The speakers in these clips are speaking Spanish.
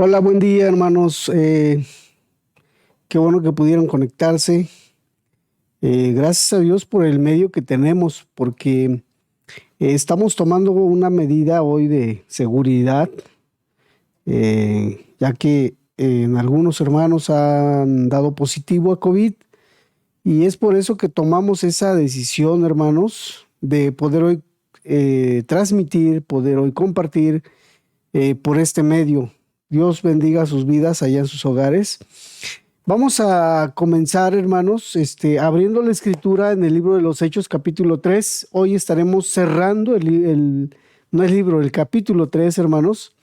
Hola, buen día, hermanos. Qué bueno que pudieron conectarse. Gracias a Dios por el medio que tenemos, porque estamos tomando una medida hoy de seguridad, ya que en algunos hermanos han dado positivo a COVID y es por eso que tomamos esa decisión, hermanos, de poder hoy transmitir, poder hoy compartir por este medio. Dios bendiga sus vidas allá en sus hogares. Vamos a comenzar, hermanos, abriendo la escritura en el libro de los Hechos, capítulo 3. Hoy estaremos cerrando no el libro, el capítulo 3, hermanos.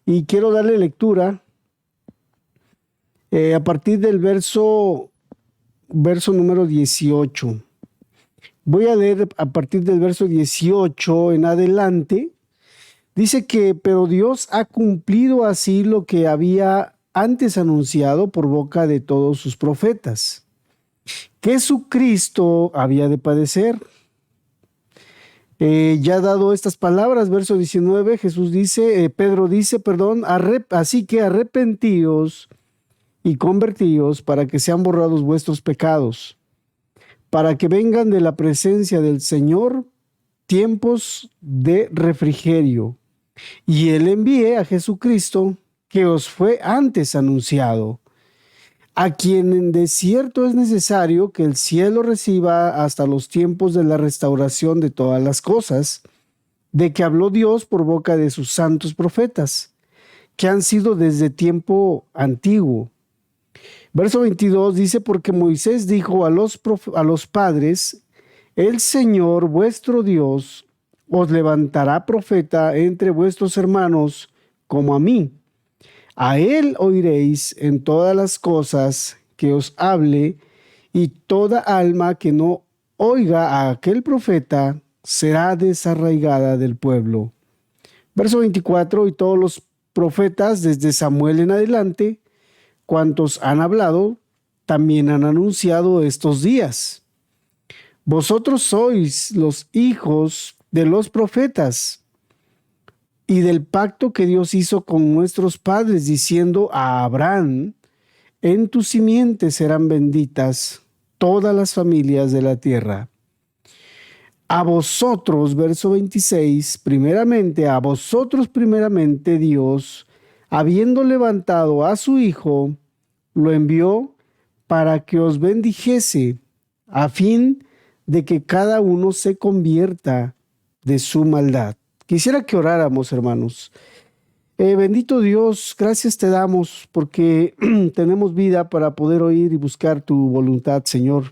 Y quiero darle lectura a partir del verso número 18. Voy a leer a partir del verso 18 en adelante. Dice que, pero Dios ha cumplido así lo que había antes anunciado por boca de todos sus profetas, que Jesucristo había de padecer. Ya dado estas palabras, verso 19, Pedro dice, perdón, así que arrepentíos y convertíos para que sean borrados vuestros pecados, para que vengan de la presencia del Señor tiempos de refrigerio, y Él envíe a Jesucristo, que os fue antes anunciado, a quien de cierto es necesario que el cielo reciba hasta los tiempos de la restauración de todas las cosas, de que habló Dios por boca de sus santos profetas, que han sido desde tiempo antiguo. Verso 22 dice, porque Moisés dijo a los padres, el Señor vuestro Dios os levantará profeta entre vuestros hermanos como a mí. A él oiréis en todas las cosas que os hable, y toda alma que no oiga a aquel profeta será desarraigada del pueblo. Verso 24, y todos los profetas desde Samuel en adelante, cuantos han hablado, también han anunciado estos días. Vosotros sois los hijos de los profetas y del pacto que Dios hizo con nuestros padres, diciendo a Abraham, en tu simiente serán benditas todas las familias de la tierra. A vosotros, verso 26, a vosotros primeramente Dios, habiendo levantado a su Hijo, lo envió para que os bendijese, a fin de que cada uno se convierta de su maldad. Quisiera que oráramos, hermanos. Bendito Dios, gracias te damos porque tenemos vida para poder oír y buscar tu voluntad, Señor.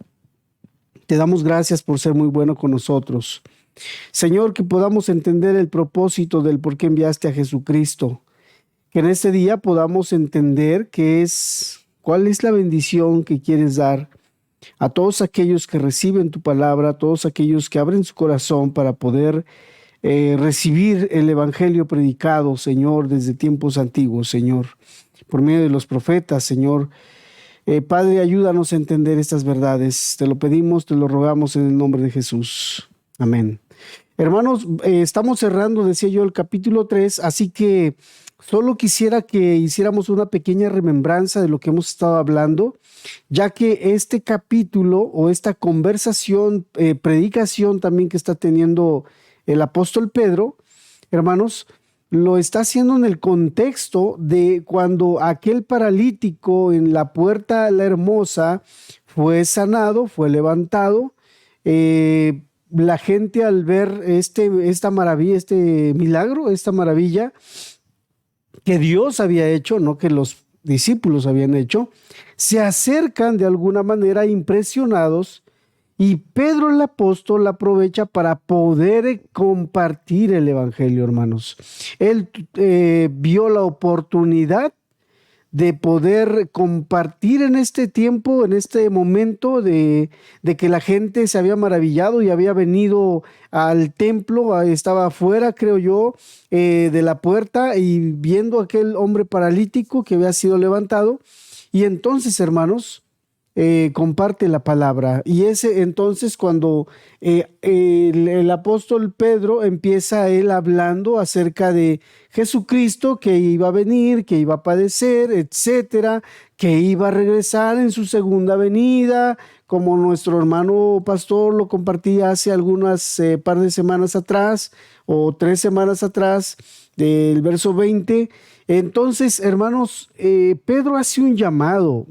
Te damos gracias por ser muy bueno con nosotros. Señor, que podamos entender el propósito del por qué enviaste a Jesucristo. Que en este día podamos entender cuál es la bendición que quieres dar a todos aquellos que reciben tu palabra, a todos aquellos que abren su corazón para poder recibir el evangelio predicado, Señor, desde tiempos antiguos, Señor, por medio de los profetas, Señor. Padre, ayúdanos a entender estas verdades. Te lo pedimos, te lo rogamos en el nombre de Jesús. Amén. Hermanos, estamos cerrando, decía yo, el capítulo 3, así que solo quisiera que hiciéramos una pequeña remembranza de lo que hemos estado hablando, ya que este capítulo o esta conversación, predicación también que está teniendo el apóstol Pedro, hermanos, lo está haciendo en el contexto de cuando aquel paralítico en la puerta la hermosa fue sanado, fue levantado. La gente al ver esta maravilla, este milagro, esta maravilla que Dios había hecho, no que los discípulos habían hecho, se acercan de alguna manera impresionados, y Pedro el apóstol aprovecha para poder compartir el evangelio, hermanos. Él vio la oportunidad de poder compartir en este tiempo, en este momento de que la gente se había maravillado y había venido al templo, estaba afuera, creo yo, de la puerta y viendo a aquel hombre paralítico que había sido levantado. Y entonces, hermanos, comparte la palabra. Y ese entonces cuando el apóstol Pedro empieza él hablando acerca de Jesucristo, que iba a venir, que iba a padecer, etcétera, que iba a regresar en su segunda venida, como nuestro hermano pastor lo compartía hace algunas par de semanas atrás o 3 semanas atrás, del verso 20. Entonces, hermanos, Pedro hace un llamado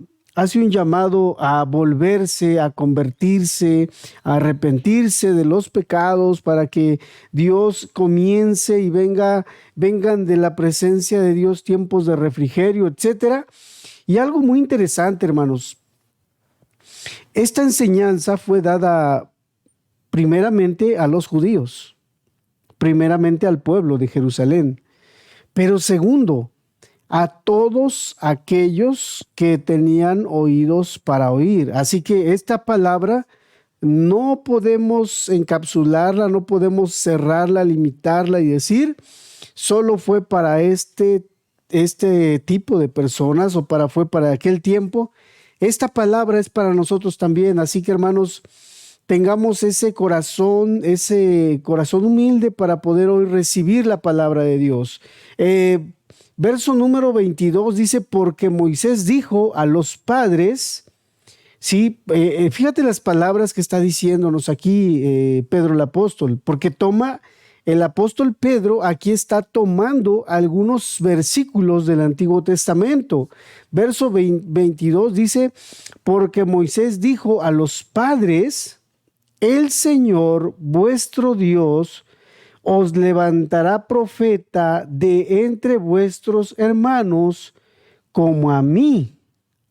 a volverse, a convertirse, a arrepentirse de los pecados para que Dios comience y vengan de la presencia de Dios tiempos de refrigerio, etcétera. Y algo muy interesante, hermanos, esta enseñanza fue dada primeramente a los judíos, primeramente al pueblo de Jerusalén, pero segundo, a todos aquellos que tenían oídos para oír. Así que esta palabra no podemos encapsularla, no podemos cerrarla, limitarla y decir, solo fue para este tipo de personas o fue para aquel tiempo. Esta palabra es para nosotros también. Así que, hermanos, tengamos ese corazón humilde para poder hoy recibir la palabra de Dios. Verso número 22 dice, porque Moisés dijo a los padres, sí, fíjate las palabras que está diciéndonos aquí Pedro el apóstol, porque el apóstol Pedro aquí está tomando algunos versículos del Antiguo Testamento. Verso 22 dice, porque Moisés dijo a los padres, el Señor vuestro Dios os levantará profeta de entre vuestros hermanos, como a mí.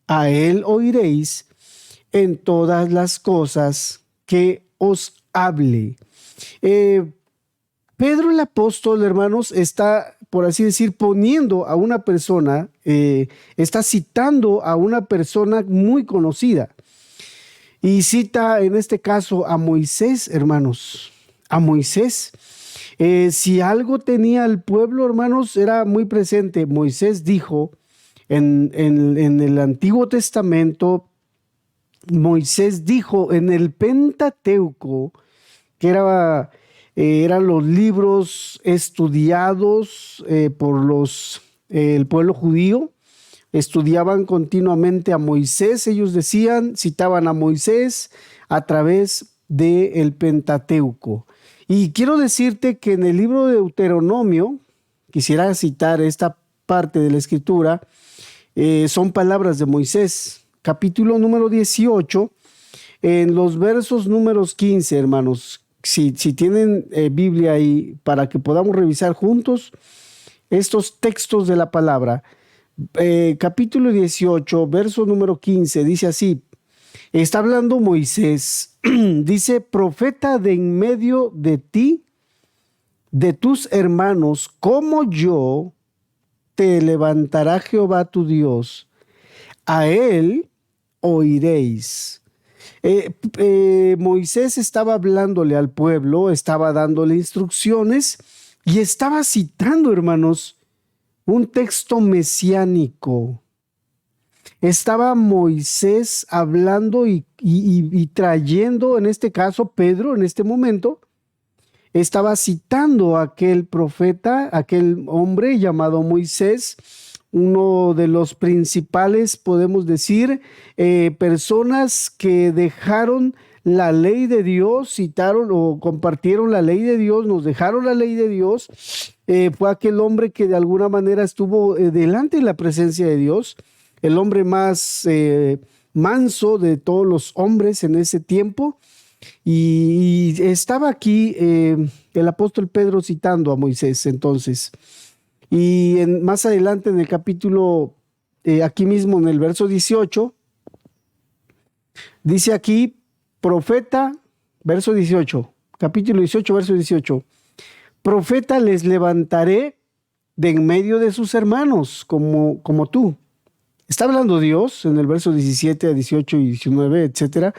A él oiréis en todas las cosas que os hable. Pedro el apóstol, hermanos, está, por así decir, poniendo a una persona, está citando a una persona muy conocida. Y cita en este caso a Moisés, hermanos, a Moisés. Si algo tenía el pueblo, hermanos, era muy presente. Moisés dijo en el Antiguo Testamento, Moisés dijo en el Pentateuco, que eran los libros estudiados por el pueblo judío, estudiaban continuamente a Moisés, ellos citaban a Moisés a través del Pentateuco. Y quiero decirte que en el libro de Deuteronomio, quisiera citar esta parte de la escritura, son palabras de Moisés, capítulo número 18, en los versos números 15, hermanos. Si tienen Biblia ahí, para que podamos revisar juntos estos textos de la palabra. Capítulo 18, verso número 15, dice así, está hablando Moisés, dice, profeta de en medio de ti, de tus hermanos, como yo, te levantará Jehová tu Dios, a él oiréis. Moisés estaba hablándole al pueblo, estaba dándole instrucciones y estaba citando, hermanos, un texto mesiánico. Estaba Moisés hablando y trayendo, en este caso Pedro, en este momento, estaba citando a aquel profeta, aquel hombre llamado Moisés, uno de los principales, podemos decir, personas que dejaron la ley de Dios, citaron o compartieron la ley de Dios, nos dejaron la ley de Dios. Fue aquel hombre que de alguna manera estuvo delante de la presencia de Dios, el hombre más manso de todos los hombres en ese tiempo. Y estaba aquí el apóstol Pedro citando a Moisés entonces. Y más adelante en el capítulo, aquí mismo en el verso 18, dice aquí, profeta, verso 18, capítulo 18, verso 18, profeta les levantaré de en medio de sus hermanos, como tú. Está hablando Dios en el verso 17, 18 y 19, etcétera.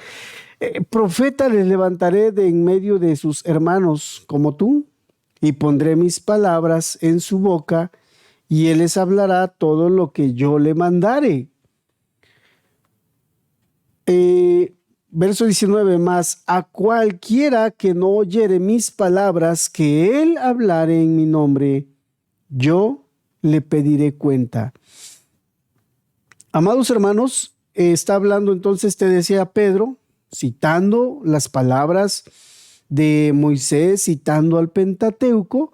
Profeta les levantaré de en medio de sus hermanos, como tú, y pondré mis palabras en su boca, y él les hablará todo lo que yo le mandare. verso 19, más a cualquiera que no oyere mis palabras que él hablare en mi nombre, yo le pediré cuenta. Amados hermanos, está hablando entonces, te decía Pedro, citando las palabras de Moisés, citando al Pentateuco,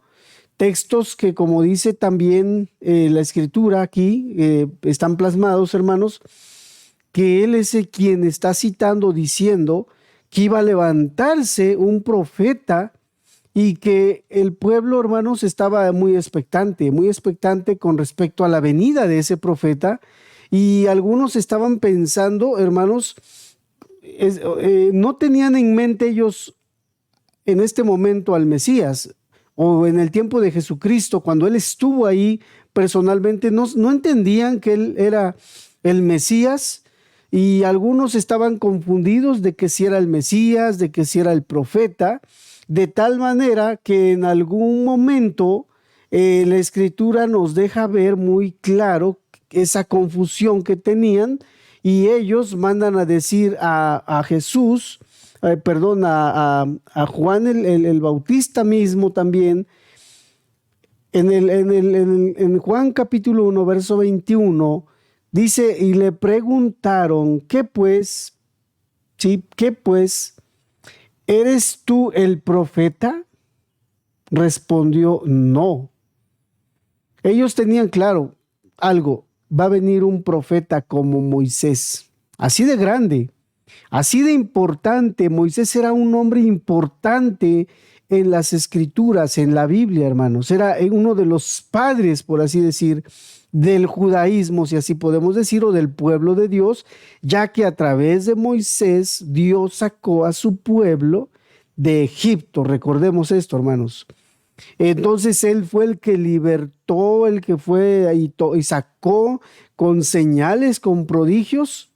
textos que, como dice también la escritura aquí, están plasmados, hermanos, que él es el quien está citando diciendo que iba a levantarse un profeta y que el pueblo, hermanos, estaba muy expectante con respecto a la venida de ese profeta, y algunos estaban pensando, hermanos, no tenían en mente ellos en este momento al Mesías, o en el tiempo de Jesucristo, cuando él estuvo ahí personalmente, no entendían que él era el Mesías, y algunos estaban confundidos de que si era el Mesías, de que si era el profeta, de tal manera que en algún momento la escritura nos deja ver muy claro esa confusión que tenían, y ellos mandan a decir a Jesús, perdón, a Juan el Bautista mismo también, en Juan capítulo 1, verso 21, dice, y le preguntaron, ¿qué pues? ¿Sí? ¿Qué pues? ¿Eres tú el profeta? Respondió, no. Ellos tenían claro algo, va a venir un profeta como Moisés, así de grande, así de importante. Moisés era un hombre importante en las escrituras, en la Biblia, hermanos. Era uno de los padres, por así decir, del judaísmo, si así podemos decir, o del pueblo de Dios, ya que a través de Moisés Dios sacó a su pueblo de Egipto. Recordemos esto, hermanos. Entonces él fue el que libertó, el que fue y sacó con señales, con prodigios,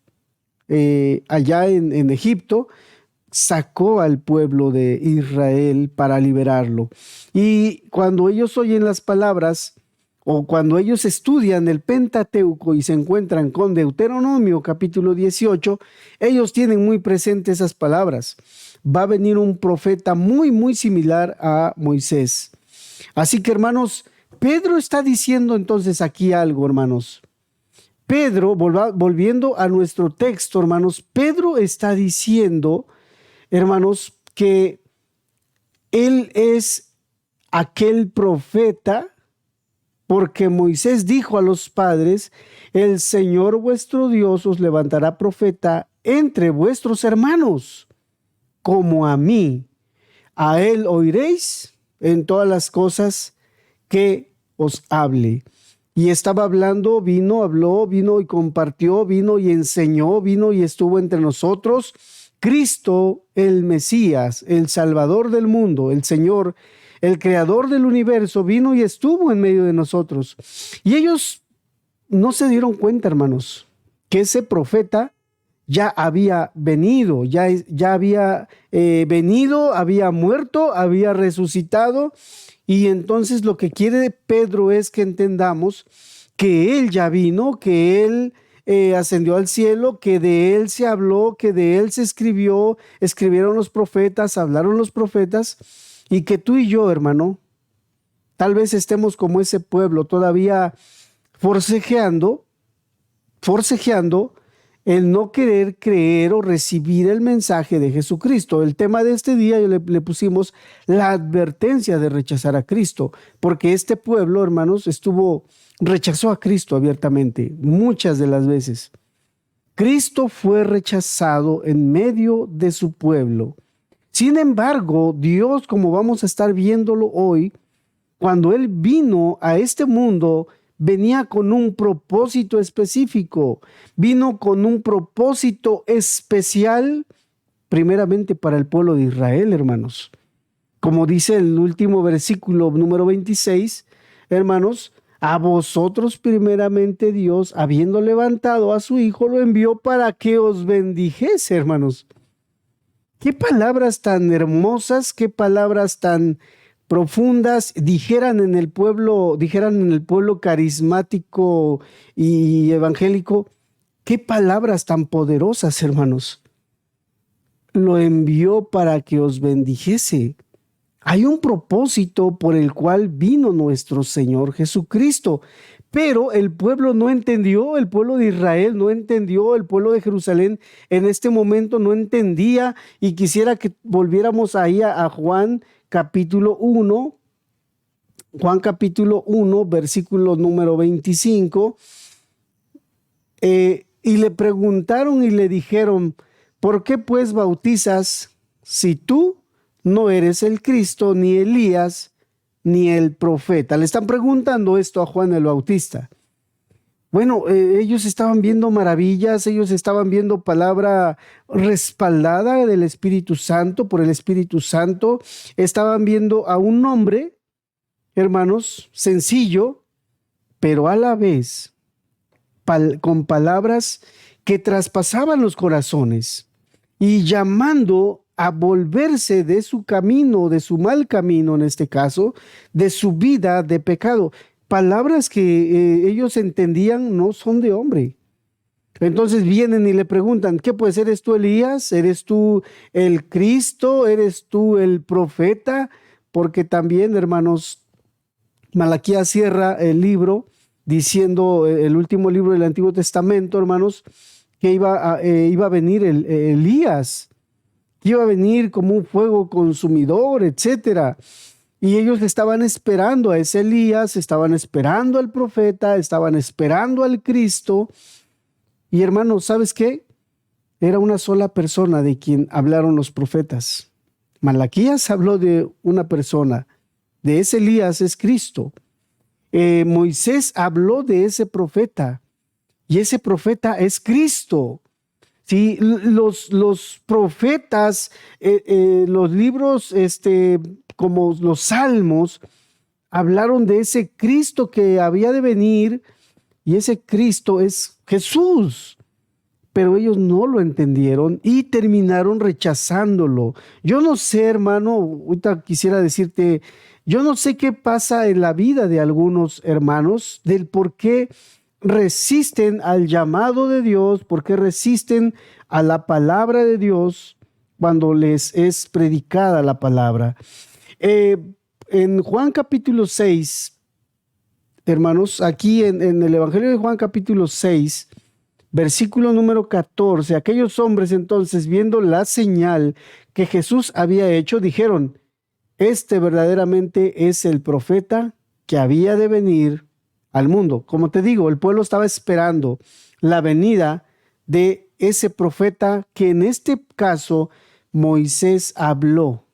allá en Egipto, sacó al pueblo de Israel para liberarlo. Y cuando ellos oyen las palabras, o cuando ellos estudian el Pentateuco y se encuentran con Deuteronomio capítulo 18, ellos tienen muy presentes esas palabras. Va a venir un profeta muy similar a Moisés. Así que, hermanos, Pedro está diciendo entonces aquí algo, hermanos. Pedro, volviendo a nuestro texto, hermanos, Pedro está diciendo, hermanos, que él es aquel profeta, porque Moisés dijo a los padres, el Señor vuestro Dios os levantará profeta entre vuestros hermanos, como a mí. A él oiréis en todas las cosas que os hable. Y estaba hablando, habló, vino y compartió, vino y enseñó, vino y estuvo entre nosotros. Cristo, el Mesías, el Salvador del mundo, el Señor, el Creador del universo, vino y estuvo en medio de nosotros. Y ellos no se dieron cuenta, hermanos, que ese profeta ya había venido, ya había venido, había muerto, había resucitado. Y entonces lo que quiere Pedro es que entendamos que él ya vino, que él ascendió al cielo, que de él se habló, que de él se escribió, escribieron los profetas, hablaron los profetas, y que tú y yo, hermano, tal vez estemos como ese pueblo todavía forcejeando el no querer creer o recibir el mensaje de Jesucristo. El tema de este día le pusimos la advertencia de rechazar a Cristo, porque este pueblo, hermanos, rechazó a Cristo abiertamente muchas de las veces. Cristo fue rechazado en medio de su pueblo. Sin embargo, Dios, como vamos a estar viéndolo hoy, cuando Él vino a este mundo, venía con un propósito específico, vino con un propósito especial, primeramente para el pueblo de Israel, hermanos. Como dice el último versículo número 26, hermanos, a vosotros primeramente Dios, habiendo levantado a su Hijo, lo envió para que os bendijese, hermanos. Qué palabras tan hermosas, qué palabras tan profundas, dijeran en el pueblo carismático y evangélico, qué palabras tan poderosas, hermanos. Lo envió para que os bendijese. Hay un propósito por el cual vino nuestro Señor Jesucristo, pero el pueblo no entendió, el pueblo de Israel no entendió, el pueblo de Jerusalén en este momento no entendía, y quisiera que volviéramos ahí a Juan capítulo 1, Juan capítulo 1, versículo número 25, y le preguntaron y le dijeron, ¿por qué pues bautizas si tú no eres el Cristo, ni Elías, ni el profeta? Le están preguntando esto a Juan el Bautista. Bueno, ellos estaban viendo maravillas, ellos estaban viendo palabra respaldada del Espíritu Santo, por el Espíritu Santo. Estaban viendo a un hombre, hermanos, sencillo, pero a la vez con palabras que traspasaban los corazones y llamando a volverse de su camino, de su mal camino en este caso, de su vida de pecado. Palabras que ellos entendían no son de hombre. Entonces vienen y le preguntan, ¿qué pues? ¿Eres tú Elías? ¿Eres tú el Cristo? ¿Eres tú el profeta? Porque también, hermanos, Malaquías cierra el libro diciendo, el último libro del Antiguo Testamento, hermanos, que iba a venir Elías, que iba a venir como un fuego consumidor, etcétera. Y ellos estaban esperando a ese Elías, estaban esperando al profeta, estaban esperando al Cristo. Y hermanos, ¿sabes qué? Era una sola persona de quien hablaron los profetas. Malaquías habló de una persona, de ese Elías es Cristo. Moisés habló de ese profeta, y ese profeta es Cristo. Sí, los profetas, los libros como los salmos, hablaron de ese Cristo que había de venir, y ese Cristo es Jesús. Pero ellos no lo entendieron y terminaron rechazándolo. Yo no sé, hermano, ahorita quisiera decirte, yo no sé qué pasa en la vida de algunos hermanos, del por qué resisten al llamado de Dios, por qué resisten a la palabra de Dios cuando les es predicada la palabra. En Juan capítulo 6, hermanos, aquí en el Evangelio de Juan capítulo 6, versículo número 14, aquellos hombres entonces, viendo la señal que Jesús había hecho, dijeron, este verdaderamente es el profeta que había de venir al mundo. Como te digo, el pueblo estaba esperando la venida de ese profeta que en este caso Moisés habló.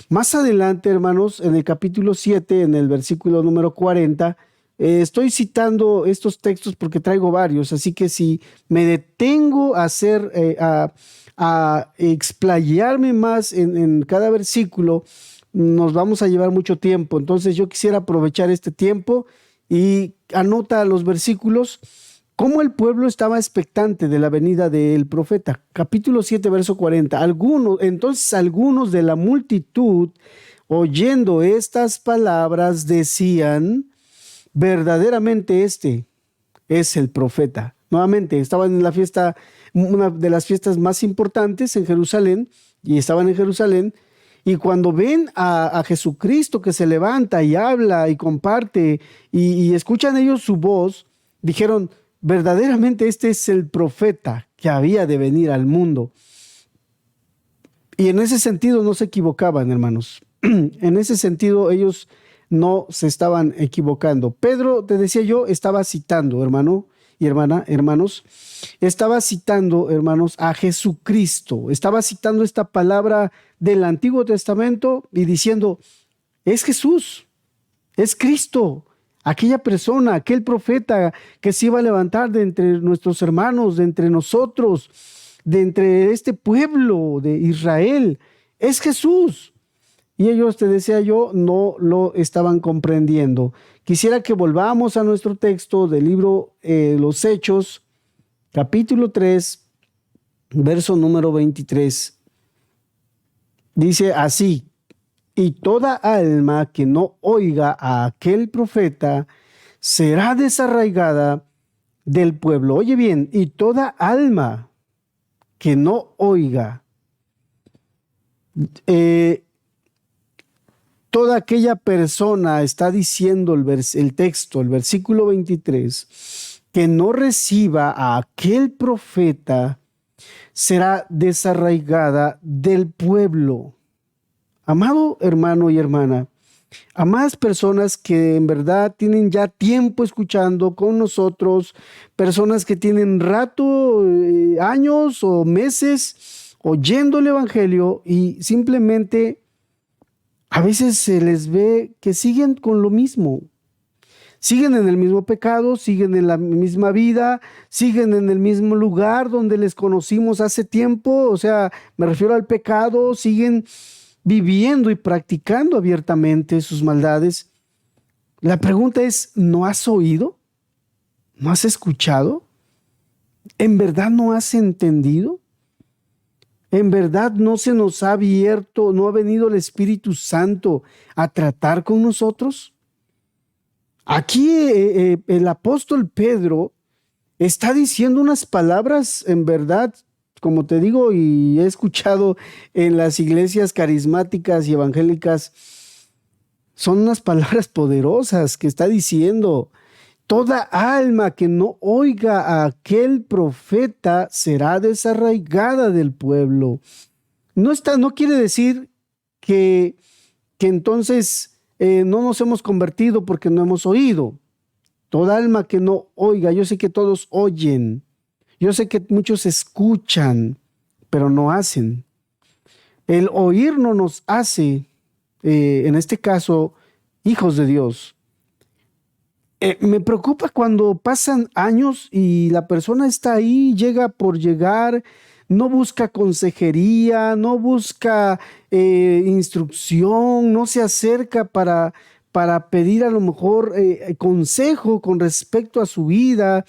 Más adelante, hermanos, en el capítulo 7, en el versículo número 40, estoy citando estos textos porque traigo varios, así que si me detengo a explayarme más en cada versículo, nos vamos a llevar mucho tiempo. Entonces yo quisiera aprovechar este tiempo y anota los versículos, cómo el pueblo estaba expectante de la venida del profeta. Capítulo 7, verso 40. Entonces algunos de la multitud, oyendo estas palabras, decían, verdaderamente este es el profeta. Nuevamente, estaban en la fiesta, una de las fiestas más importantes en Jerusalén, y estaban en Jerusalén, y cuando ven a Jesucristo que se levanta y habla y comparte, y escuchan ellos su voz, dijeron, verdaderamente este es el profeta que había de venir al mundo. Y en ese sentido no se equivocaban, hermanos. En ese sentido ellos no se estaban equivocando. Pedro, te decía yo, estaba citando, hermano y hermanos, estaba citando, hermanos, a Jesucristo. Estaba citando esta palabra del Antiguo Testamento y diciendo, es Jesús, es Cristo, aquella persona, aquel profeta que se iba a levantar de entre nuestros hermanos, de entre nosotros, de entre este pueblo de Israel. Es Jesús. Y ellos, te decía yo, no lo estaban comprendiendo. Quisiera que volvamos a nuestro texto del libro Los Hechos, capítulo 3, verso número 23. Dice así, y toda alma que no oiga a aquel profeta será desarraigada del pueblo. Oye bien, y toda alma que no oiga, eh, toda aquella persona, está diciendo el texto, el versículo 23, que no reciba a aquel profeta, será desarraigada del pueblo. Amado hermano y hermana, amadas personas que en verdad tienen ya tiempo escuchando con nosotros, personas que tienen rato, años o meses oyendo el Evangelio y simplemente a veces se les ve que siguen con lo mismo. Siguen en el mismo pecado, siguen en la misma vida, siguen en el mismo lugar donde les conocimos hace tiempo. O sea, me refiero al pecado, siguen viviendo y practicando abiertamente sus maldades. La pregunta es, ¿no has oído? ¿No has escuchado? ¿En verdad no has entendido? ¿En verdad no se nos ha abierto, no ha venido el Espíritu Santo a tratar con nosotros? Aquí el apóstol Pedro está diciendo unas palabras en verdad, como te digo, y he escuchado en las iglesias carismáticas y evangélicas, son unas palabras poderosas que está diciendo. Toda alma que no oiga a aquel profeta será desarraigada del pueblo. No quiere decir que entonces no nos hemos convertido porque no hemos oído. Toda alma que no oiga, yo sé que todos oyen, yo sé que muchos escuchan, pero no hacen. El oír no nos hace, en este caso, hijos de Dios. Me preocupa cuando pasan años y la persona está ahí, llega por llegar, no busca consejería, no busca instrucción, no se acerca para pedir a lo mejor consejo con respecto a su vida.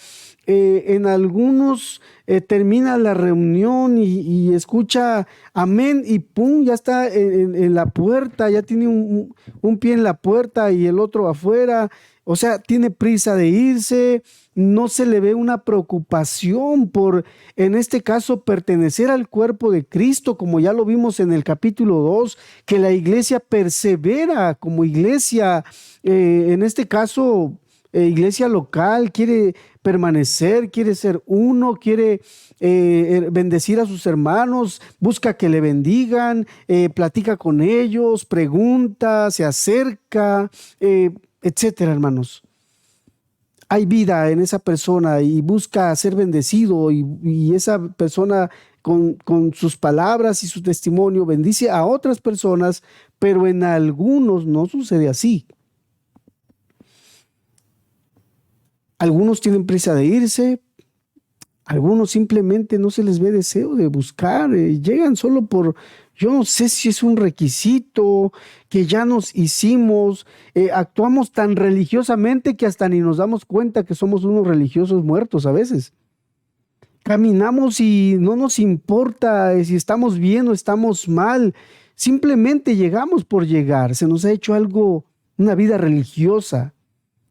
En algunos termina la reunión y escucha amén y pum, ya está en la puerta, ya tiene un pie en la puerta y el otro afuera. O sea, tiene prisa de irse, no se le ve una preocupación por, en este caso, pertenecer al cuerpo de Cristo, como ya lo vimos en el capítulo 2, que la iglesia persevera como iglesia, en este caso, iglesia local, quiere permanecer, quiere ser uno, quiere bendecir a sus hermanos, busca que le bendigan, platica con ellos, pregunta, se acerca, etcétera, hermanos. Hay vida en esa persona y busca ser bendecido y esa persona con sus palabras y su testimonio bendice a otras personas, pero en algunos no sucede así. Algunos tienen prisa de irse, algunos simplemente no se les ve deseo de buscar, llegan solo por, yo no sé si es un requisito que ya nos hicimos, actuamos tan religiosamente que hasta ni nos damos cuenta que somos unos religiosos muertos a veces. Caminamos y no nos importa si estamos bien o estamos mal, simplemente llegamos por llegar, se nos ha hecho algo, una vida religiosa,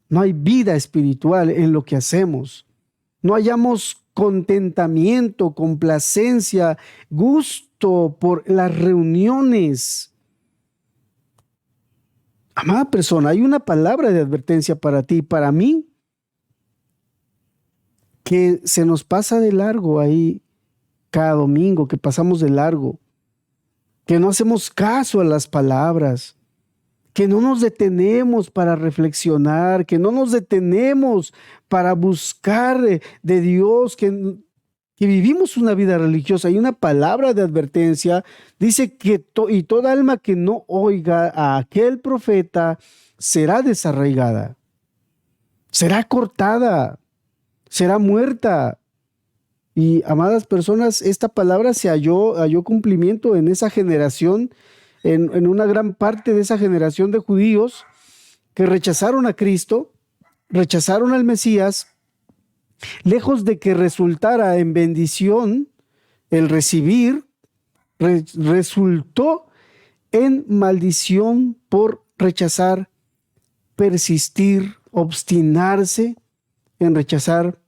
no hay vida espiritual en lo que hacemos, no hallamos contentamiento, complacencia, gusto por las reuniones. Amada persona, hay una palabra de advertencia para ti y para mí que se nos pasa de largo ahí cada domingo, que pasamos de largo, que no hacemos caso a las palabras, que no nos detenemos para reflexionar, que no nos detenemos para buscar de Dios, que vivimos una vida religiosa. Hay una palabra de advertencia, dice que y toda alma que no oiga a aquel profeta será desarraigada, será cortada, será muerta. Y amadas personas, esta palabra halló cumplimiento en esa generación, en una gran parte de esa generación de judíos que rechazaron a Cristo, rechazaron al Mesías, lejos de que resultara en bendición el recibir, resultó en maldición por rechazar, persistir, obstinarse en rechazar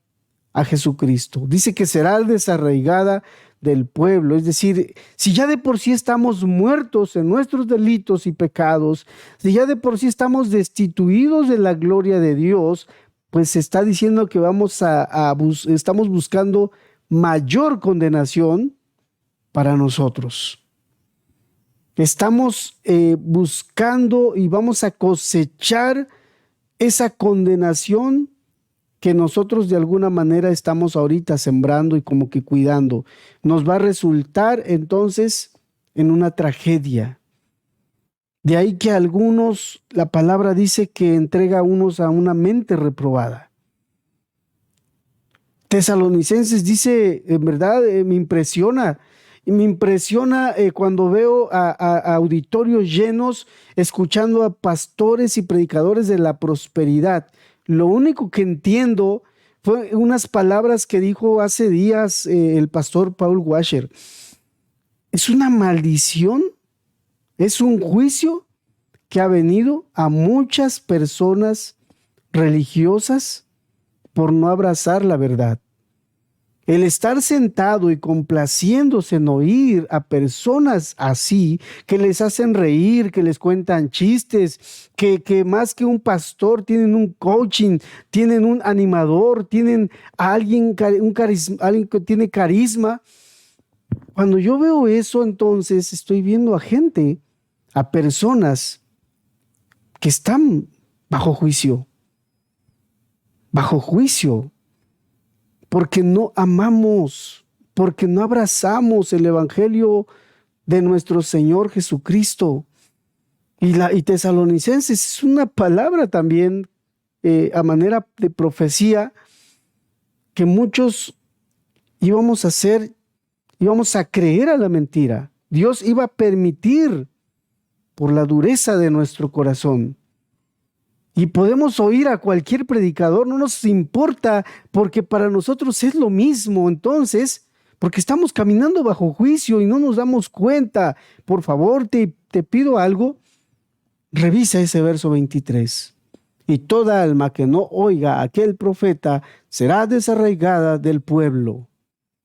a Jesucristo. Dice que será desarraigada del pueblo. Es decir, si ya de por sí estamos muertos en nuestros delitos y pecados, si ya de por sí estamos destituidos de la gloria de Dios, pues se está diciendo que estamos buscando mayor condenación para nosotros. Estamos buscando y vamos a cosechar esa condenación que nosotros de alguna manera estamos ahorita sembrando y como que cuidando. Nos va a resultar entonces en una tragedia. De ahí que algunos, la palabra dice que entrega a unos a una mente reprobada. Tesalonicenses dice, en verdad, me impresiona. Y me impresiona cuando veo a auditorios llenos, escuchando a pastores y predicadores de la prosperidad. Lo único que entiendo fue unas palabras que dijo hace días el pastor Paul Washer. Es una maldición, es un juicio que ha venido a muchas personas religiosas por no abrazar la verdad. El estar sentado y complaciéndose en oír a personas así, que les hacen reír, que les cuentan chistes, que más que un pastor tienen un coaching, tienen un animador, tienen a alguien, alguien que tiene carisma. Cuando yo veo eso, entonces estoy viendo a gente, a personas que están bajo juicio, porque no amamos, porque no abrazamos el evangelio de nuestro Señor Jesucristo. Y Tesalonicenses es una palabra también a manera de profecía que muchos íbamos a creer a la mentira. Dios iba a permitir por la dureza de nuestro corazón. Y podemos oír a cualquier predicador, no nos importa, porque para nosotros es lo mismo. Entonces, porque estamos caminando bajo juicio y no nos damos cuenta. Por favor, te pido algo. Revisa ese verso 23. Y toda alma que no oiga a aquel profeta será desarraigada del pueblo.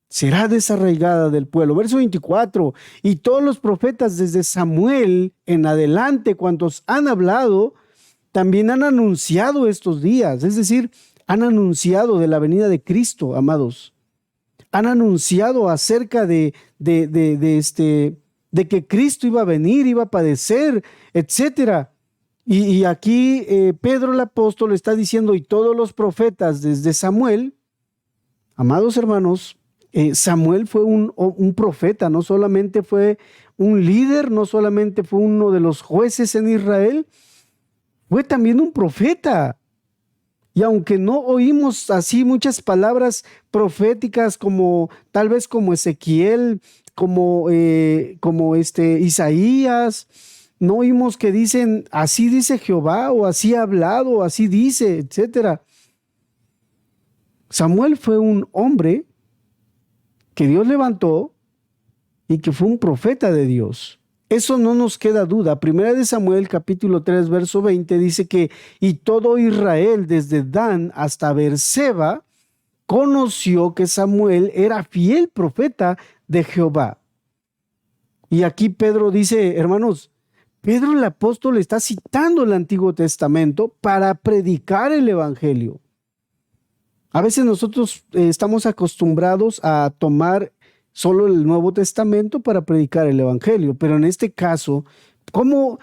Será desarraigada del pueblo. Verso 24. Y todos los profetas desde Samuel en adelante, cuantos han hablado, también han anunciado estos días, es decir, han anunciado de la venida de Cristo, amados. Han anunciado acerca de que Cristo iba a venir, iba a padecer, etcétera. Y aquí Pedro el apóstol está diciendo, y todos los profetas desde Samuel, amados hermanos, Samuel fue un profeta, no solamente fue un líder, no solamente fue uno de los jueces en Israel, fue también un profeta. Y aunque no oímos así muchas palabras proféticas como tal vez como Ezequiel, como Isaías, no oímos que dicen así dice Jehová o así ha hablado o así dice, etcétera. Samuel fue un hombre que Dios levantó y que fue un profeta de Dios. Eso no nos queda duda. Primera de Samuel, capítulo 3, verso 20, dice que y todo Israel, desde Dan hasta Beerseba, conoció que Samuel era fiel profeta de Jehová. Y aquí Pedro dice, hermanos, Pedro el apóstol está citando el Antiguo Testamento para predicar el Evangelio. A veces nosotros estamos acostumbrados a tomar solo el Nuevo Testamento para predicar el Evangelio, pero en este caso, ¿cómo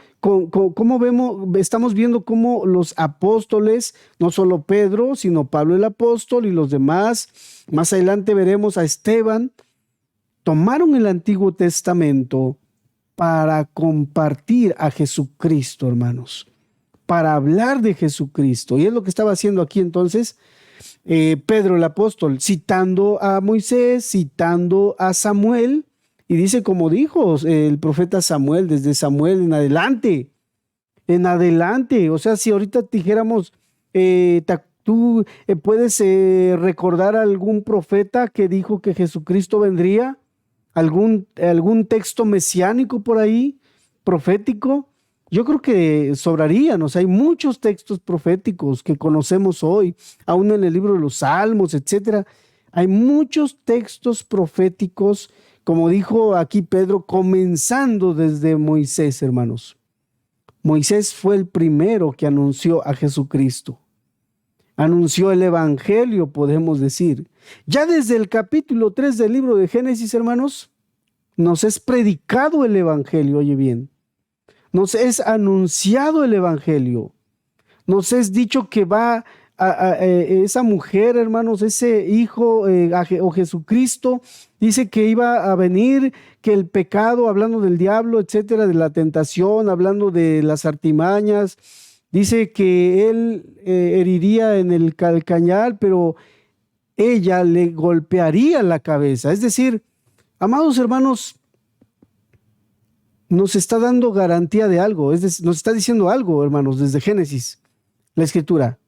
vemos? Estamos viendo cómo los apóstoles, no solo Pedro, sino Pablo el apóstol y los demás, más adelante veremos a Esteban, tomaron el Antiguo Testamento para compartir a Jesucristo, hermanos, para hablar de Jesucristo. Y es lo que estaba haciendo aquí entonces Pedro el apóstol, citando a Moisés, citando a Samuel, y dice como dijo el profeta Samuel, desde Samuel en adelante, o sea, si ahorita dijéramos, tú puedes recordar algún profeta que dijo que Jesucristo vendría, algún texto mesiánico por ahí, profético. yo creo que sobrarían. O sea, hay muchos textos proféticos que conocemos hoy, aún en el libro de los Salmos, etcétera. Hay muchos textos proféticos, como dijo aquí Pedro, comenzando desde Moisés, hermanos. Moisés fue el primero que anunció a Jesucristo. Anunció el evangelio, podemos decir. Ya desde el capítulo 3 del libro de Génesis, hermanos, nos es predicado el evangelio, oye bien. Nos es anunciado el evangelio. Nos es dicho que va esa mujer, hermanos, ese hijo o Jesucristo, dice que iba a venir, que el pecado, hablando del diablo, etcétera, de la tentación, hablando de las artimañas, dice que él heriría en el calcañar, pero ella le golpearía la cabeza. Es decir, amados hermanos, nos está dando garantía de algo, es decir, nos está diciendo algo, hermanos, desde Génesis, la Escritura.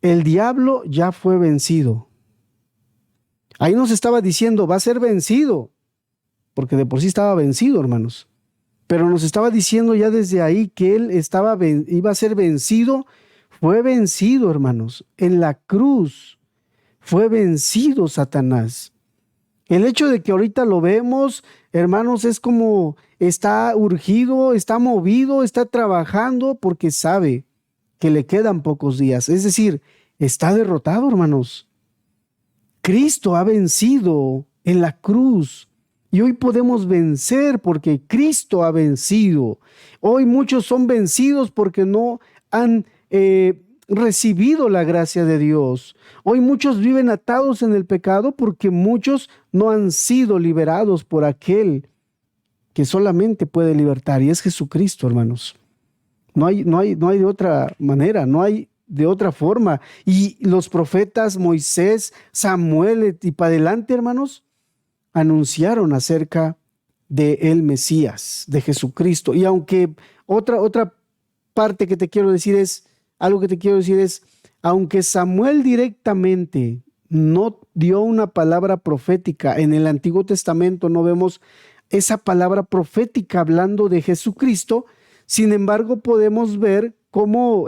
El diablo ya fue vencido. Ahí nos estaba diciendo, va a ser vencido, porque de por sí estaba vencido, hermanos. Pero nos estaba diciendo ya desde ahí que él iba a ser vencido. Fue vencido, hermanos. En la cruz fue vencido Satanás. El hecho de que ahorita lo vemos, hermanos, es como está urgido, está movido, está trabajando porque sabe que le quedan pocos días. Es decir, está derrotado, hermanos. Cristo ha vencido en la cruz y hoy podemos vencer porque Cristo ha vencido. Hoy muchos son vencidos porque no han recibido la gracia de Dios. Hoy muchos viven atados en el pecado porque muchos no han sido liberados por aquel que solamente puede libertar, y es Jesucristo, hermanos. No hay de otra manera, no hay de otra forma. Y los profetas Moisés, Samuel y para adelante, hermanos, anunciaron acerca de el Mesías, de Jesucristo. Y aunque otra parte que te quiero decir es, algo que te quiero decir es, aunque Samuel directamente no dio una palabra profética, en el Antiguo Testamento no vemos esa palabra profética hablando de Jesucristo. Sin embargo, podemos ver cómo,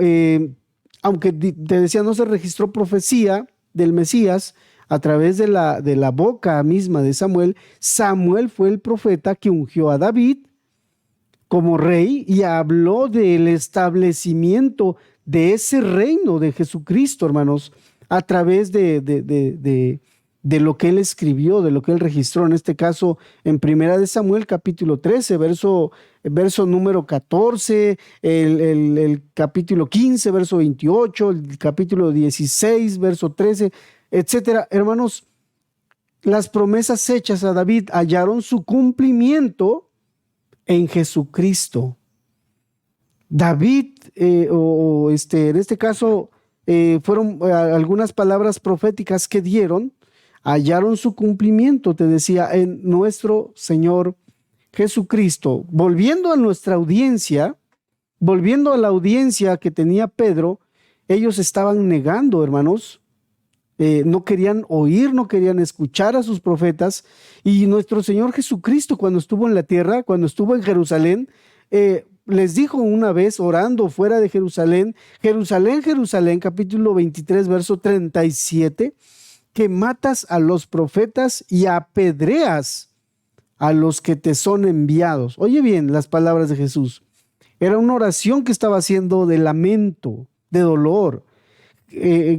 aunque te decía, no se registró profecía del Mesías a través de la boca misma de Samuel. Samuel fue el profeta que ungió a David como rey y habló del establecimiento de ese reino de Jesucristo, hermanos, a través de lo que él escribió, de lo que él registró, en este caso en Primera de Samuel, capítulo 13, verso número 14, el capítulo 15, verso 28, el capítulo 16, verso 13, etcétera. Hermanos, las promesas hechas a David hallaron su cumplimiento en Jesucristo. David, en este caso, fueron algunas palabras proféticas que dieron, hallaron su cumplimiento, te decía, en nuestro Señor Jesucristo. Volviendo a nuestra audiencia, volviendo a la audiencia que tenía Pedro, ellos estaban negando, hermanos, no querían oír, no querían escuchar a sus profetas, y nuestro Señor Jesucristo, cuando estuvo en la tierra, cuando estuvo en Jerusalén, les dijo una vez, orando fuera de Jerusalén, Jerusalén, Jerusalén, capítulo 23, verso 37, que matas a los profetas y apedreas a los que te son enviados. Oye bien las palabras de Jesús. Era una oración que estaba haciendo de lamento, de dolor.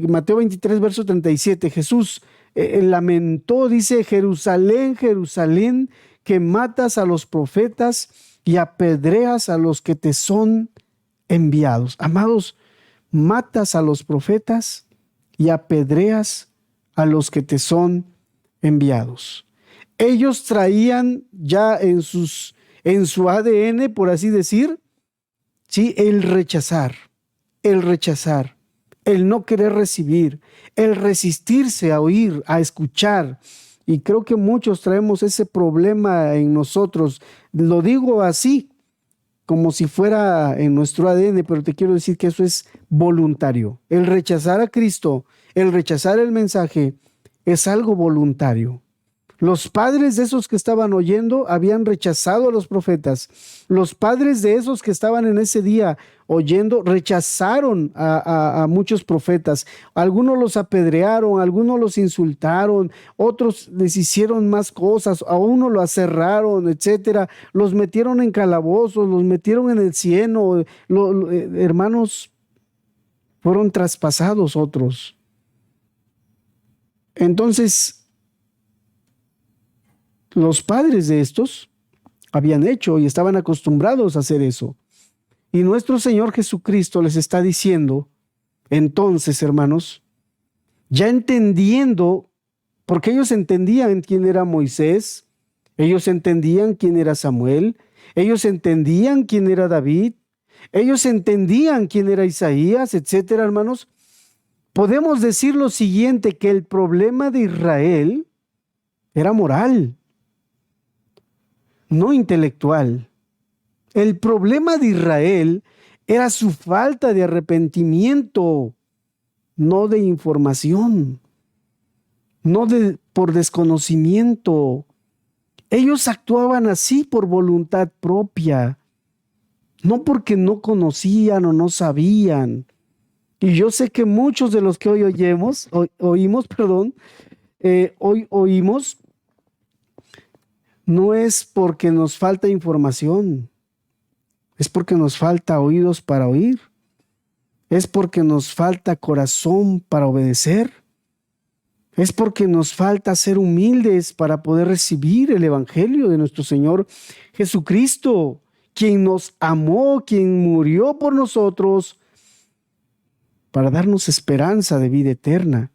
Mateo 23, verso 37, Jesús lamentó, dice, Jerusalén, Jerusalén, que matas a los profetas y apedreas a los que te son enviados. Amados, matas a los profetas y apedreas a los que te son enviados. Ellos traían ya en su ADN, por así decir, ¿sí?, el rechazar, el no querer recibir, el resistirse a oír, a escuchar. Y creo que muchos traemos ese problema en nosotros. Lo digo así, como si fuera en nuestro ADN, pero te quiero decir que eso es voluntario. El rechazar a Cristo, el rechazar el mensaje, es algo voluntario. Los padres de esos que estaban oyendo habían rechazado a los profetas. Los padres de esos que estaban en ese día oyendo rechazaron a muchos profetas. Algunos los apedrearon, algunos los insultaron, otros les hicieron más cosas, a uno lo aserraron, etcétera. Los metieron en calabozos, los metieron en el cieno. Hermanos, fueron traspasados otros. Entonces, los padres de estos habían hecho y estaban acostumbrados a hacer eso. Y nuestro Señor Jesucristo les está diciendo, entonces, hermanos, ya entendiendo, porque ellos entendían quién era Moisés, ellos entendían quién era Samuel, ellos entendían quién era David, ellos entendían quién era Isaías, etcétera, hermanos. Podemos decir lo siguiente, que el problema de Israel era moral, no intelectual. El problema de Israel era su falta de arrepentimiento, no de información, por desconocimiento. Ellos actuaban así por voluntad propia, no porque no conocían o no sabían. Y yo sé que muchos de los que hoy oímos, no es porque nos falta información, es porque nos falta oídos para oír, es porque nos falta corazón para obedecer, es porque nos falta ser humildes para poder recibir el evangelio de nuestro Señor Jesucristo, quien nos amó, quien murió por nosotros para darnos esperanza de vida eterna.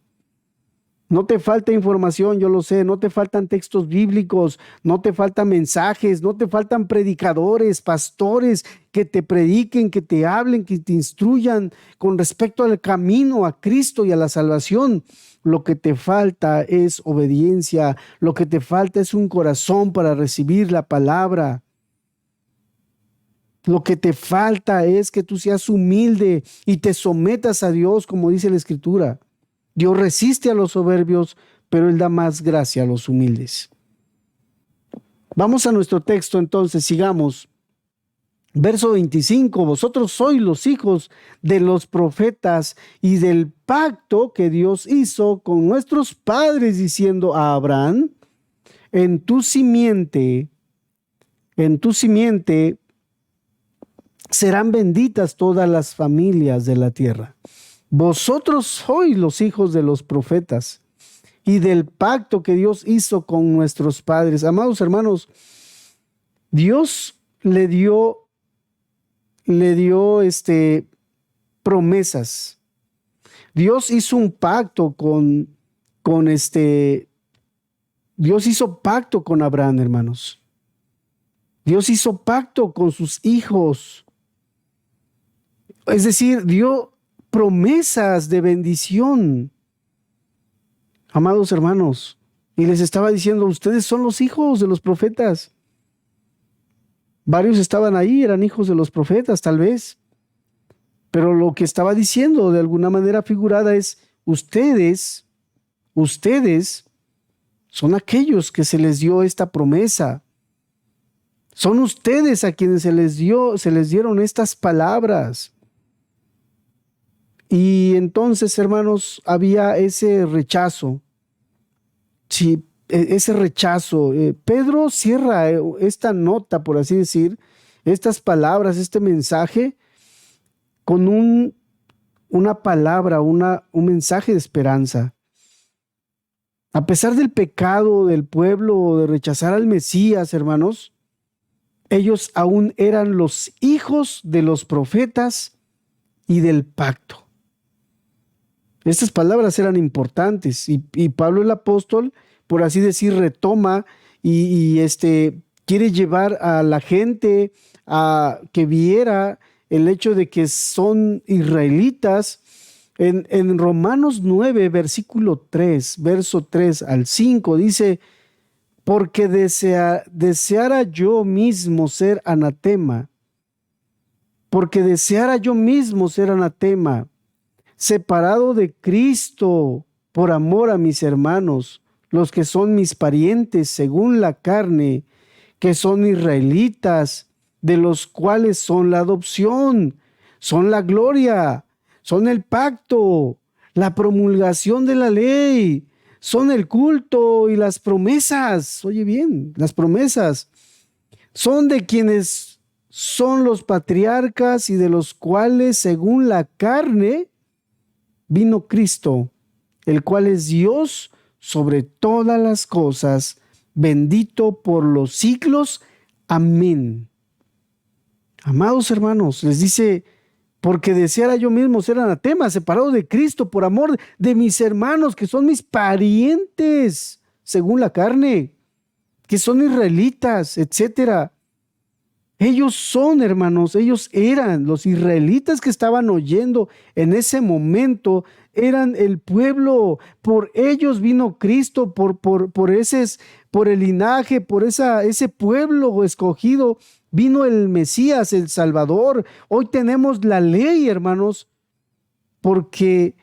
No te falta información, yo lo sé, no te faltan textos bíblicos, no te faltan mensajes, no te faltan predicadores, pastores que te prediquen, que te hablen, que te instruyan con respecto al camino a Cristo y a la salvación. Lo que te falta es obediencia, lo que te falta es un corazón para recibir la palabra. Lo que te falta es que tú seas humilde y te sometas a Dios, como dice la Escritura. Dios resiste a los soberbios, pero Él da más gracia a los humildes. Vamos a nuestro texto entonces, sigamos. Verso 25, vosotros sois los hijos de los profetas y del pacto que Dios hizo con nuestros padres, diciendo a Abraham, en tu simiente serán benditas todas las familias de la tierra. Vosotros sois los hijos de los profetas y del pacto que Dios hizo con nuestros padres. Amados hermanos, Dios le dio promesas. Dios hizo un pacto Dios hizo pacto con Abraham, hermanos. Dios hizo pacto con sus hijos. Es decir, dio promesas de bendición, amados hermanos, y les estaba diciendo, ustedes son los hijos de los profetas. Varios estaban ahí, eran hijos de los profetas, tal vez, pero lo que estaba diciendo de alguna manera figurada es, ustedes son aquellos que se les dio esta promesa. Son ustedes a quienes se les dieron estas palabras. Y entonces, hermanos, había ese rechazo. Sí, ese rechazo. Pedro cierra esta nota, por así decir, estas palabras, este mensaje, con una palabra, un mensaje de esperanza. A pesar del pecado del pueblo, de rechazar al Mesías, hermanos, ellos aún eran los hijos de los profetas y del pacto. Estas palabras eran importantes y Pablo el apóstol, por así decir, retoma y quiere llevar a la gente a que viera el hecho de que son israelitas. En Romanos 9, versículo 3, verso 3 al 5, dice, porque deseara yo mismo ser anatema, separado de Cristo por amor a mis hermanos, los que son mis parientes según la carne, que son israelitas, de los cuales son la adopción, son la gloria, son el pacto, la promulgación de la ley, son el culto y las promesas. Oye bien, las promesas son de quienes son los patriarcas y de los cuales, según la carne, vino Cristo, el cual es Dios sobre todas las cosas, bendito por los siglos. Amén. Amados hermanos, les dice, porque deseara yo mismo ser anatema, separado de Cristo, por amor de mis hermanos, que son mis parientes, según la carne, que son israelitas, etcétera. Ellos son, hermanos, ellos eran los israelitas que estaban oyendo en ese momento, eran el pueblo, por ellos vino Cristo, por el linaje, por ese pueblo escogido, vino el Mesías, el Salvador. Hoy tenemos la ley, hermanos, porque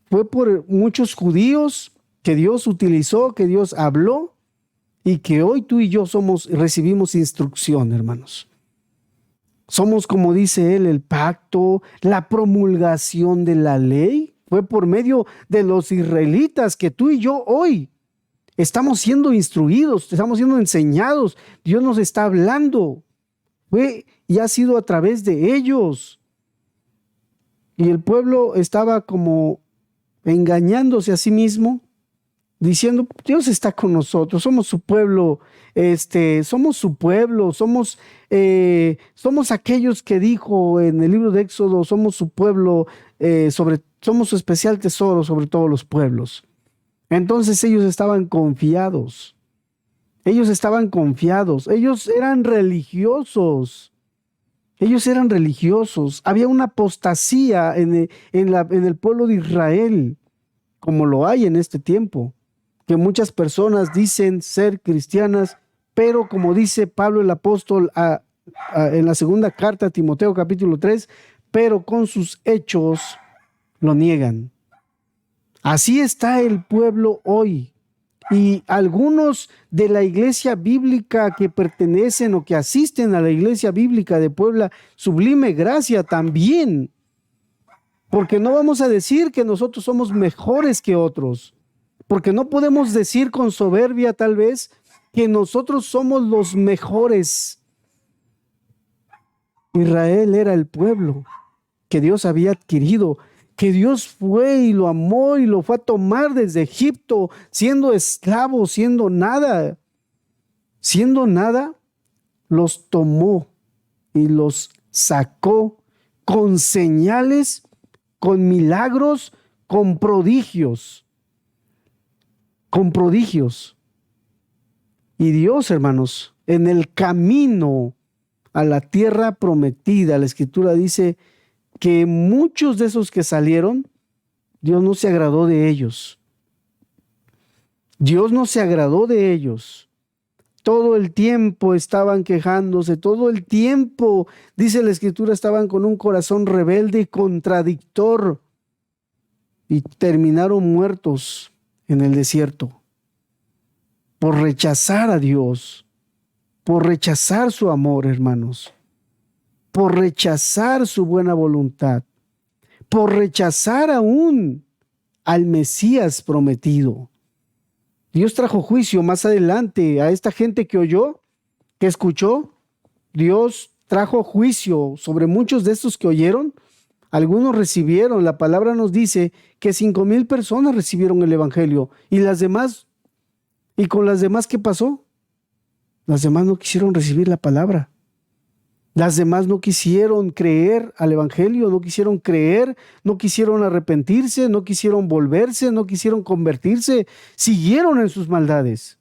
fue por muchos judíos que Dios utilizó, que Dios habló, y que hoy tú y yo recibimos instrucción, hermanos. Somos, como dice él, el pacto, la promulgación de la ley. Fue por medio de los israelitas que tú y yo hoy estamos siendo instruidos, estamos siendo enseñados. Dios nos está hablando. Fue y ha sido a través de ellos. Y el pueblo estaba como engañándose a sí mismo, diciendo, Dios está con nosotros, somos su pueblo, somos aquellos que dijo en el libro de Éxodo, somos su pueblo, somos su especial tesoro sobre todos los pueblos. Entonces ellos estaban confiados, ellos eran religiosos. Había una apostasía en el pueblo de Israel, como lo hay en este tiempo, que muchas personas dicen ser cristianas, pero como dice Pablo el apóstol en la segunda carta a Timoteo capítulo 3, pero con sus hechos lo niegan. Así está el pueblo hoy. Y algunos de la iglesia bíblica que pertenecen o que asisten a la iglesia bíblica de Puebla Sublime Gracia también, porque no vamos a decir que nosotros somos mejores que otros, porque no podemos decir con soberbia tal vez que nosotros somos los mejores. Israel era el pueblo que Dios había adquirido, que Dios fue y lo amó y lo fue a tomar desde Egipto, siendo esclavo, siendo nada, los tomó y los sacó con señales, con milagros, con prodigios. Y Dios, hermanos, en el camino a la tierra prometida, la Escritura dice que muchos de esos que salieron, Dios no se agradó de ellos. Todo el tiempo estaban quejándose, todo el tiempo, dice la Escritura, estaban con un corazón rebelde y contradictor y terminaron muertos en el desierto por rechazar a Dios, por rechazar su amor, hermanos, por rechazar su buena voluntad, por rechazar aún al Mesías prometido. Dios trajo juicio más adelante a esta gente que oyó, que escuchó. Dios trajo juicio sobre muchos de estos que oyeron. Algunos recibieron, la palabra nos dice que 5,000 personas recibieron el evangelio. ¿Y las demás? ¿Y con las demás qué pasó? Las demás no quisieron recibir la palabra. Las demás no quisieron creer al evangelio, no quisieron creer, no quisieron arrepentirse, no quisieron volverse, no quisieron convertirse, siguieron en sus maldades.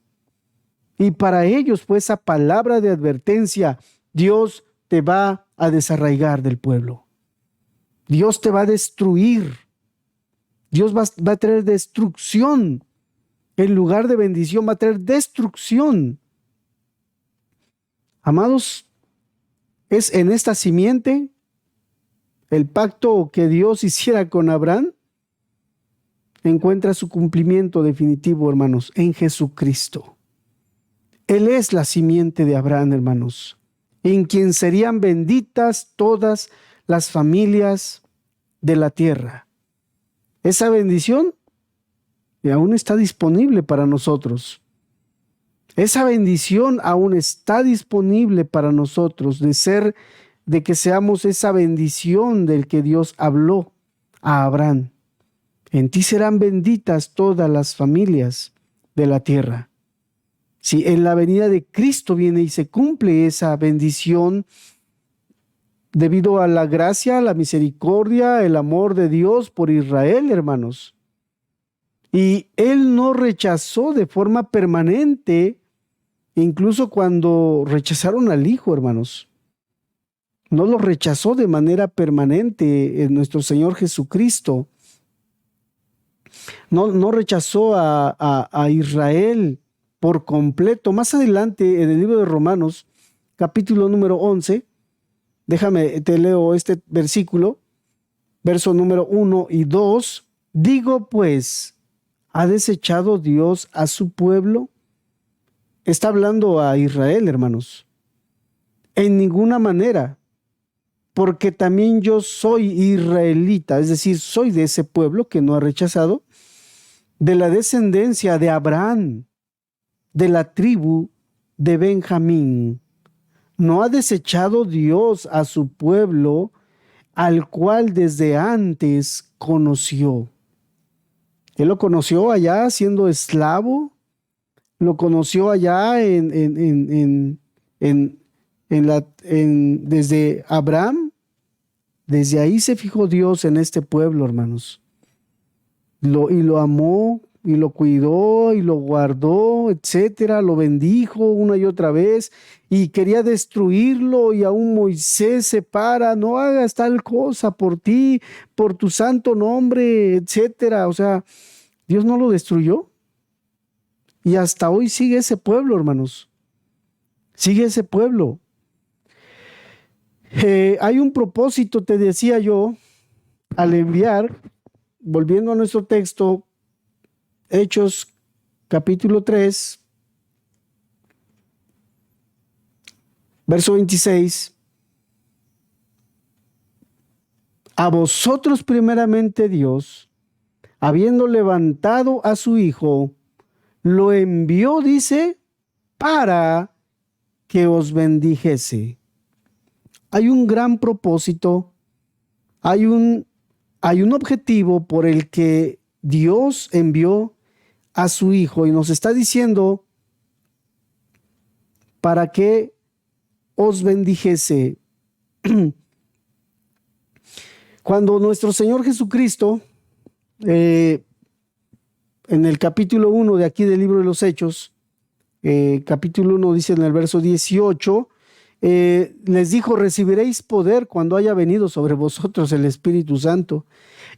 Y para ellos fue esa palabra de advertencia: Dios te va a desarraigar del pueblo. Dios te va a destruir. Dios va a traer destrucción. En lugar de bendición va a traer destrucción. Amados, es en esta simiente el pacto que Dios hiciera con Abraham. encuentra su cumplimiento definitivo, hermanos, en Jesucristo. Él es la simiente de Abraham, hermanos, en quien serían benditas todas las familias de la tierra. Esa bendición aún está disponible para nosotros. Esa bendición aún está disponible para nosotros de que seamos esa bendición del que Dios habló a Abraham. En ti serán benditas todas las familias de la tierra. Si en la venida de Cristo viene y se cumple esa bendición debido a la gracia, la misericordia, el amor de Dios por Israel, hermanos. Y Él no rechazó de forma permanente, incluso cuando rechazaron al Hijo, hermanos. No lo rechazó de manera permanente en nuestro Señor Jesucristo. No rechazó a Israel por completo. Más adelante, en el libro de Romanos, capítulo número 11, déjame, te leo este versículo, verso número 1 y 2. Digo pues, ¿ha desechado Dios a su pueblo? Está hablando a Israel, hermanos. En ninguna manera, porque también yo soy israelita, es decir, soy de ese pueblo que no ha rechazado, de la descendencia de Abraham, de la tribu de Benjamín. ¿No ha desechado Dios a su pueblo, al cual desde antes conoció? Él lo conoció allá siendo esclavo, lo conoció allá desde Abraham. Desde ahí se fijó Dios en este pueblo, hermanos. Y lo amó, y lo cuidó, y lo guardó, etcétera. Lo bendijo una y otra vez, y quería destruirlo, y aún Moisés se para, no hagas tal cosa por ti, por tu santo nombre, etcétera. O sea, Dios no lo destruyó. Y hasta hoy sigue ese pueblo, hermanos. Sigue ese pueblo. Hay un propósito, te decía yo, al enviar, volviendo a nuestro texto, Hechos capítulo 3, verso 26. A vosotros primeramente Dios, habiendo levantado a su Hijo, lo envió, dice, para que os bendijese. Hay un gran propósito, hay un objetivo por el que Dios envió a su Hijo y nos está diciendo para que os bendijese. Cuando nuestro Señor Jesucristo, en el capítulo 1 de aquí del libro de los Hechos, capítulo 1 dice en el verso 18, les dijo, recibiréis poder cuando haya venido sobre vosotros el Espíritu Santo,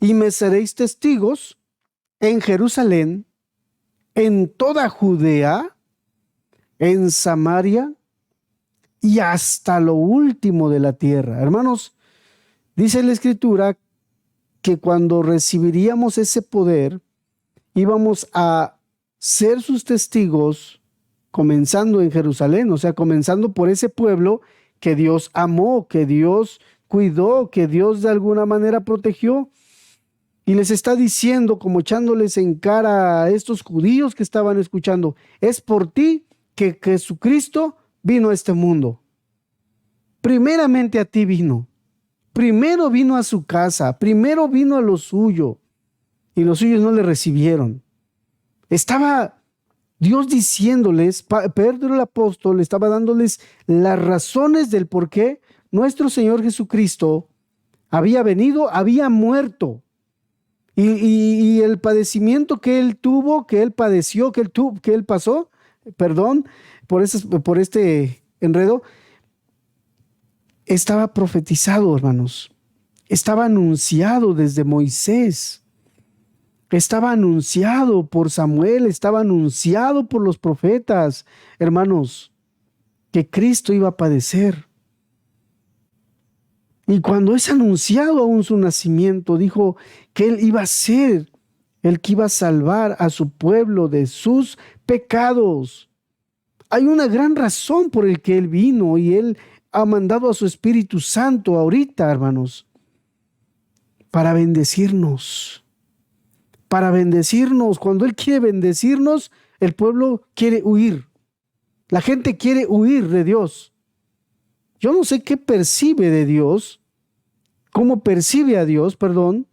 y me seréis testigos en Jerusalén, en toda Judea, en Samaria y hasta lo último de la tierra. Hermanos, dice la Escritura que cuando recibiríamos ese poder, íbamos a ser sus testigos, comenzando en Jerusalén, o sea, comenzando por ese pueblo que Dios amó, que Dios cuidó, que Dios de alguna manera protegió. Y les está diciendo, como echándoles en cara a estos judíos que estaban escuchando, es por ti que Jesucristo vino a este mundo. Primeramente a ti vino. Primero vino a su casa, primero vino a lo suyo, y los suyos no le recibieron. Estaba Dios diciéndoles, Pedro el apóstol estaba dándoles las razones del por qué nuestro Señor Jesucristo había venido, había muerto. Y el padecimiento que él tuvo, que él padeció, que él pasó, perdón, por este enredo, estaba profetizado, hermanos. Estaba anunciado desde Moisés. Estaba anunciado por Samuel, estaba anunciado por los profetas, hermanos, que Cristo iba a padecer. Y cuando es anunciado aún su nacimiento, dijo que él iba a ser el que iba a salvar a su pueblo de sus pecados. Hay una gran razón por el que Él vino y Él ha mandado a su Espíritu Santo ahorita, hermanos, para bendecirnos. Para bendecirnos. Cuando Él quiere bendecirnos, el pueblo quiere huir. La gente quiere huir de Dios. Yo no sé qué percibe de Dios, cómo percibe a Dios, perdón,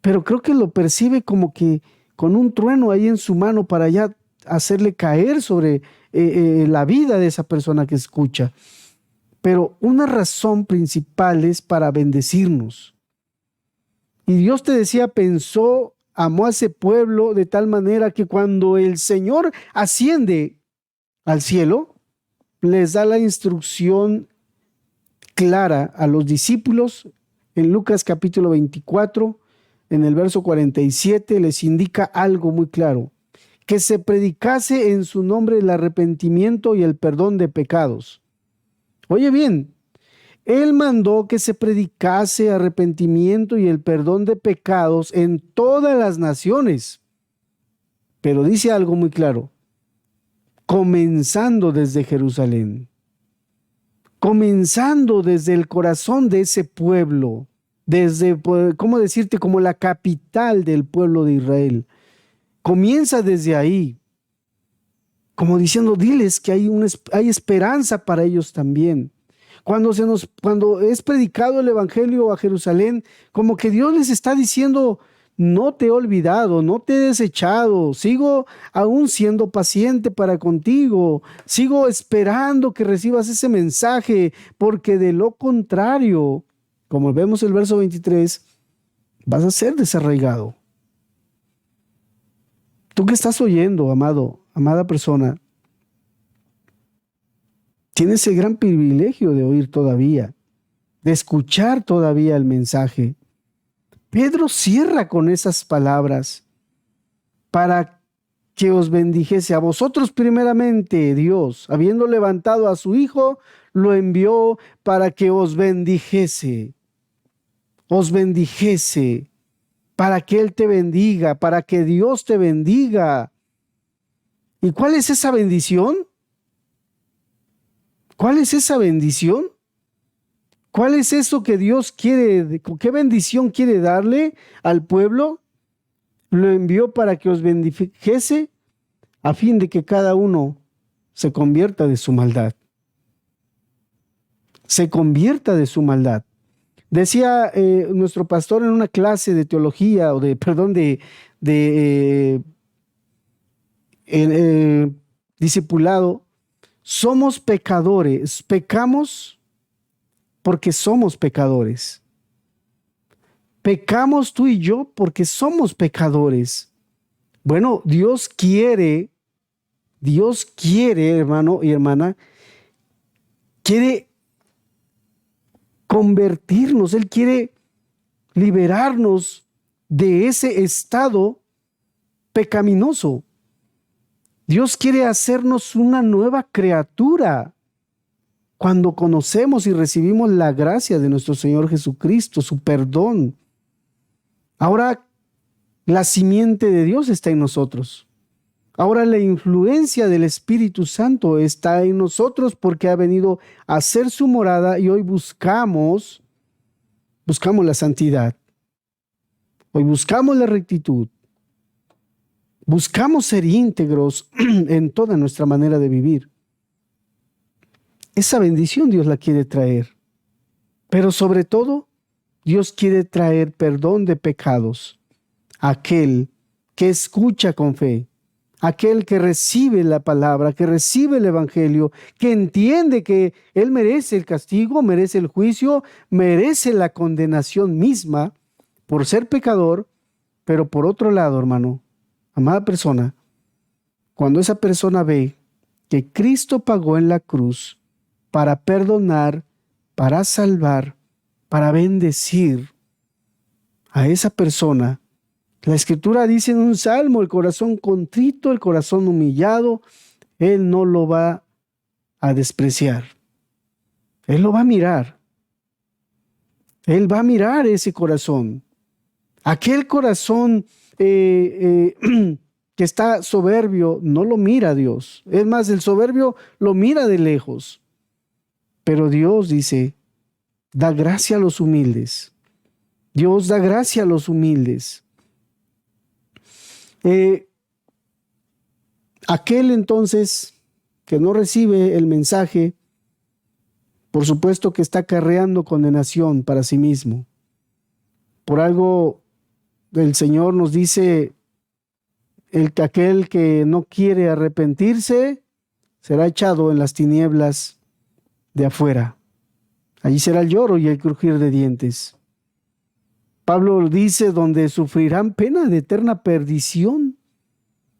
pero creo que lo percibe como que con un trueno ahí en su mano para ya hacerle caer sobre la vida de esa persona que escucha. Pero una razón principal es para bendecirnos. Y Dios, te decía, pensó, amó a ese pueblo de tal manera que cuando el Señor asciende al cielo, les da la instrucción clara a los discípulos en Lucas capítulo 24, en el verso 47, les indica algo muy claro: que se predicase en su nombre el arrepentimiento y el perdón de pecados. Oye bien, Él mandó que se predicase arrepentimiento y el perdón de pecados en todas las naciones. Pero dice algo muy claro: comenzando desde Jerusalén, comenzando desde el corazón de ese pueblo, desde, ¿cómo decirte?, como la capital del pueblo de Israel. Comienza desde ahí, como diciendo, diles que hay esperanza para ellos también. Cuando es predicado el evangelio a Jerusalén, como que Dios les está diciendo: no te he olvidado, no te he desechado, sigo aún siendo paciente para contigo, sigo esperando que recibas ese mensaje, porque de lo contrario, como vemos el verso 23, vas a ser desarraigado. Tú que estás oyendo, amado, amada persona, tienes el gran privilegio de oír todavía, de escuchar todavía el mensaje. Pedro cierra con esas palabras: para que os bendijese a vosotros primeramente. Dios, habiendo levantado a su Hijo, lo envió para que os bendijese, para que Él te bendiga, para que Dios te bendiga. ¿Y cuál es esa bendición? ¿Cuál es esa bendición? ¿Cuál es eso que Dios quiere? ¿Qué bendición quiere darle al pueblo? Lo envió para que os bendijese, a fin de que cada uno se convierta de su maldad. Se convierta de su maldad. Decía nuestro pastor en una clase de teología, o de, perdón, de discipulado: somos pecadores, pecamos porque somos pecadores. Pecamos tú y yo porque somos pecadores. Bueno, Dios quiere, hermano y hermana, quiere convertirnos, Él quiere liberarnos de ese estado pecaminoso. Dios quiere hacernos una nueva criatura cuando conocemos y recibimos la gracia de nuestro Señor Jesucristo, su perdón. Ahora la simiente de Dios está en nosotros. Ahora la influencia del Espíritu Santo está en nosotros, porque ha venido a hacer su morada, y hoy buscamos la santidad. Hoy buscamos la rectitud. Buscamos ser íntegros en toda nuestra manera de vivir. Esa bendición Dios la quiere traer. Pero sobre todo, Dios quiere traer perdón de pecados a aquel que escucha con fe, aquel que recibe la palabra, que recibe el evangelio, que entiende que él merece el castigo, merece el juicio, merece la condenación misma por ser pecador. Pero por otro lado, hermano, amada persona, cuando esa persona ve que Cristo pagó en la cruz para perdonar, para salvar, para bendecir a esa persona, la Escritura dice en un salmo: el corazón contrito, el corazón humillado, Él no lo va a despreciar. Él lo va a mirar. Él va a mirar ese corazón. Aquel corazón que está soberbio, no lo mira Dios. Es más, el soberbio lo mira de lejos. Pero Dios dice, da gracia a los humildes. Dios da gracia a los humildes. Aquel entonces que no recibe el mensaje, por supuesto que está acarreando condenación para sí mismo. Por algo el Señor nos dice, aquel que no quiere arrepentirse será echado en las tinieblas de afuera. Allí será el lloro y el crujir de dientes. Pablo dice, donde sufrirán pena de eterna perdición,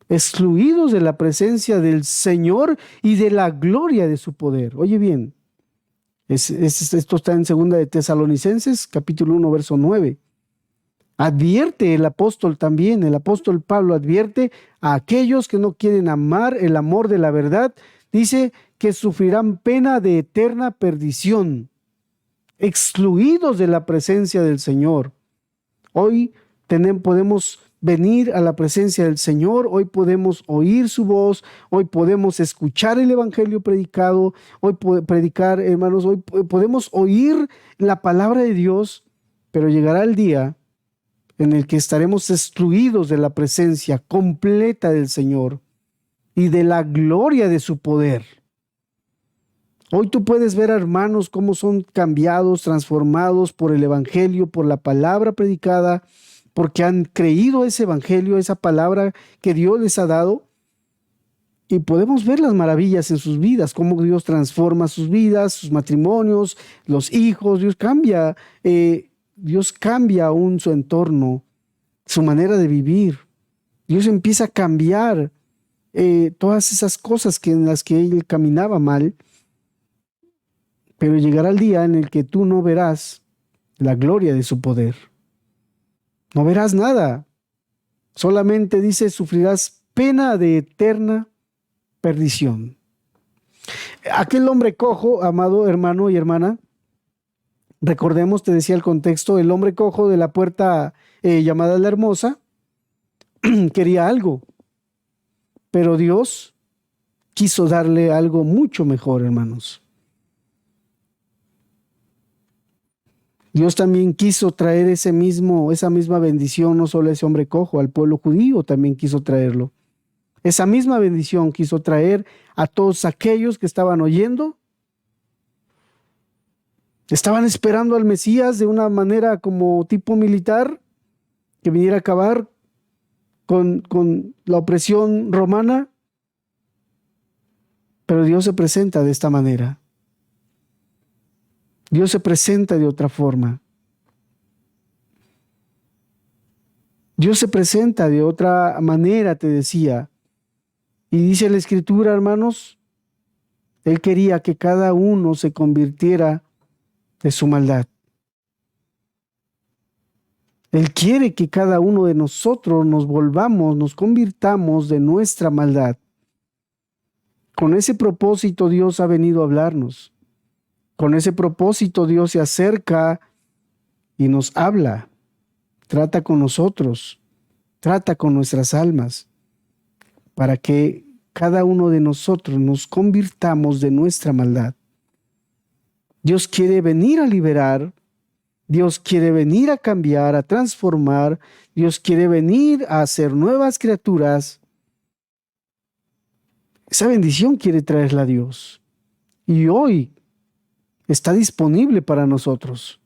excluidos de la presencia del Señor y de la gloria de su poder. Oye bien, esto está en 2 de Tesalonicenses, capítulo 1, verso 9. Advierte el apóstol también, el apóstol Pablo advierte a aquellos que no quieren amar el amor de la verdad, dice que sufrirán pena de eterna perdición, excluidos de la presencia del Señor. Hoy podemos venir a la presencia del Señor, hoy podemos oír su voz, hoy podemos escuchar el evangelio predicado, hoy predicar, hermanos, hoy podemos oír la palabra de Dios, pero llegará el día en el que estaremos excluidos de la presencia completa del Señor y de la gloria de su poder. Hoy tú puedes ver, hermanos, cómo son cambiados, transformados por el evangelio, por la palabra predicada, porque han creído ese evangelio, esa palabra que Dios les ha dado. Y podemos ver las maravillas en sus vidas, cómo Dios transforma sus vidas, sus matrimonios, los hijos. Dios cambia aún su entorno, su manera de vivir. Dios empieza a cambiar todas esas cosas en las que él caminaba mal. Pero llegará el día en el que tú no verás la gloria de su poder. No verás nada. Solamente dice, sufrirás pena de eterna perdición. Aquel hombre cojo, amado hermano y hermana, recordemos, te decía el contexto, el hombre cojo de la puerta llamada La Hermosa, quería algo, pero Dios quiso darle algo mucho mejor, hermanos. Dios también quiso traer esa misma bendición, no solo a ese hombre cojo, al pueblo judío también quiso traerlo. Esa misma bendición quiso traer a todos aquellos que estaban oyendo, estaban esperando al Mesías de una manera como tipo militar, que viniera a acabar con la opresión romana, pero Dios se presenta de esta manera. Dios se presenta de otra forma. Dios se presenta de otra manera, te decía. Y dice la Escritura, hermanos, Él quería que cada uno se convirtiera de su maldad. Él quiere que cada uno de nosotros nos convirtamos de nuestra maldad. Con ese propósito Dios ha venido a hablarnos. Con ese propósito Dios se acerca y nos habla, trata con nosotros, trata con nuestras almas, para que cada uno de nosotros nos convirtamos de nuestra maldad. Dios quiere venir a liberar, Dios quiere venir a cambiar, a transformar, Dios quiere venir a hacer nuevas criaturas. Esa bendición quiere traerla a Dios. Y hoy está disponible para nosotros.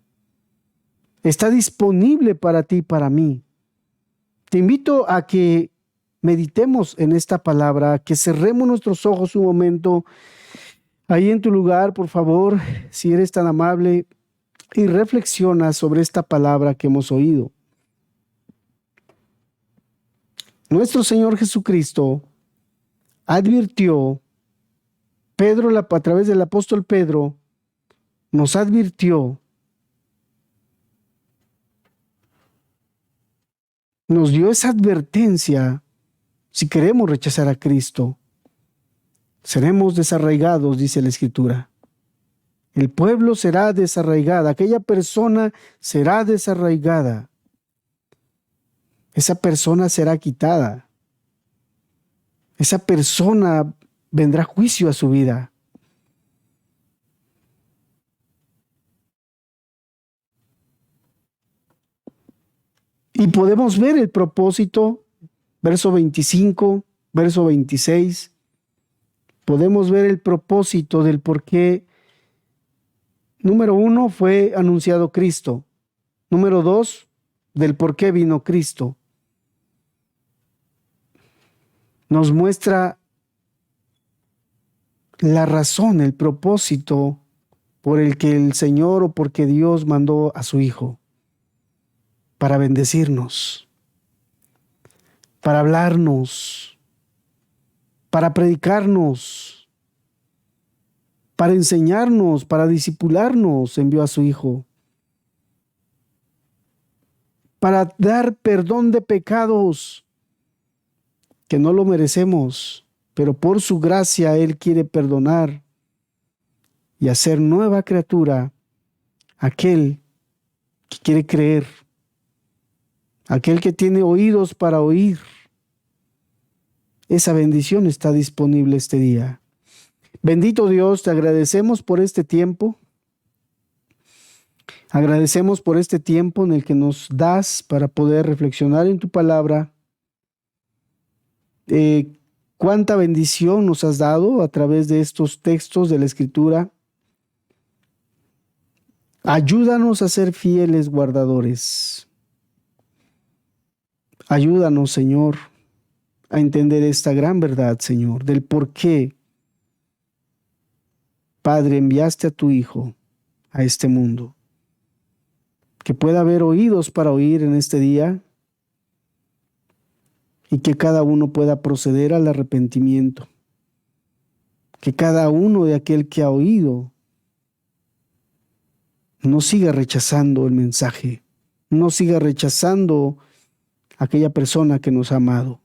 Está disponible para ti y para mí. Te invito a que meditemos en esta palabra, que cerremos nuestros ojos un momento ahí en tu lugar, por favor, si eres tan amable, y reflexiona sobre esta palabra que hemos oído. Nuestro Señor Jesucristo advirtió, a través del apóstol Pedro, nos advirtió, nos dio esa advertencia. Si queremos rechazar a Cristo, seremos desarraigados, dice la Escritura. El pueblo será desarraigado, aquella persona será desarraigada. esa persona será quitada. Esa persona vendrá juicio a su vida. Y podemos ver el propósito, verso 25, verso 26. Podemos ver el propósito del por qué. Número 1, fue anunciado Cristo. Número 2, del por qué vino Cristo. Nos muestra la razón, el propósito por el que el Señor o porque Dios mandó a su Hijo. Para bendecirnos, para hablarnos, para predicarnos, para enseñarnos, para discipularnos, envió a su Hijo. Para dar perdón de pecados que no lo merecemos, pero por su gracia Él quiere perdonar y hacer nueva criatura aquel que quiere creer, aquel que tiene oídos para oír. Esa bendición está disponible este día. Bendito Dios, te agradecemos por este tiempo. Agradecemos por este tiempo en el que nos das para poder reflexionar en tu palabra. Cuánta bendición nos has dado a través de estos textos de la Escritura. Ayúdanos a ser fieles guardadores. Ayúdanos, Señor, a entender esta gran verdad, Señor, del por qué, Padre, enviaste a tu Hijo a este mundo. Que pueda haber oídos para oír en este día y que cada uno pueda proceder al arrepentimiento. Que cada uno de aquel que ha oído no siga rechazando el mensaje, no siga rechazando a aquella persona que nos ha amado.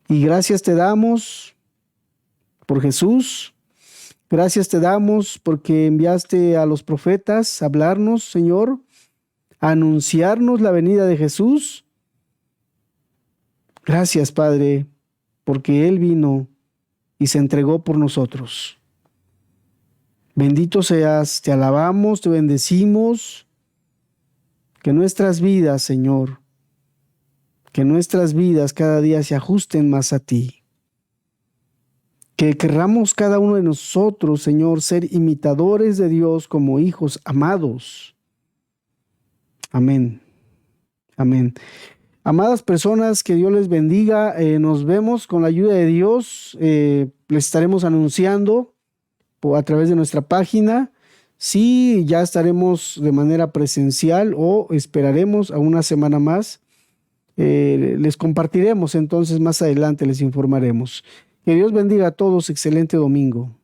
Y gracias te damos por Jesús. Gracias te damos porque enviaste a los profetas a hablarnos, Señor, a anunciarnos la venida de Jesús. Gracias, Padre, porque Él vino y se entregó por nosotros. Bendito seas, te alabamos, te bendecimos. Que nuestras vidas, Señor, que nuestras vidas cada día se ajusten más a ti. Que querramos cada uno de nosotros, Señor, ser imitadores de Dios como hijos amados. Amén. Amén. Amadas personas, que Dios les bendiga. Nos vemos con la ayuda de Dios. Les estaremos anunciando a través de nuestra página. Sí, ya estaremos de manera presencial o esperaremos a una semana más. Les compartiremos, entonces más adelante les informaremos. Que Dios bendiga a todos. Excelente domingo.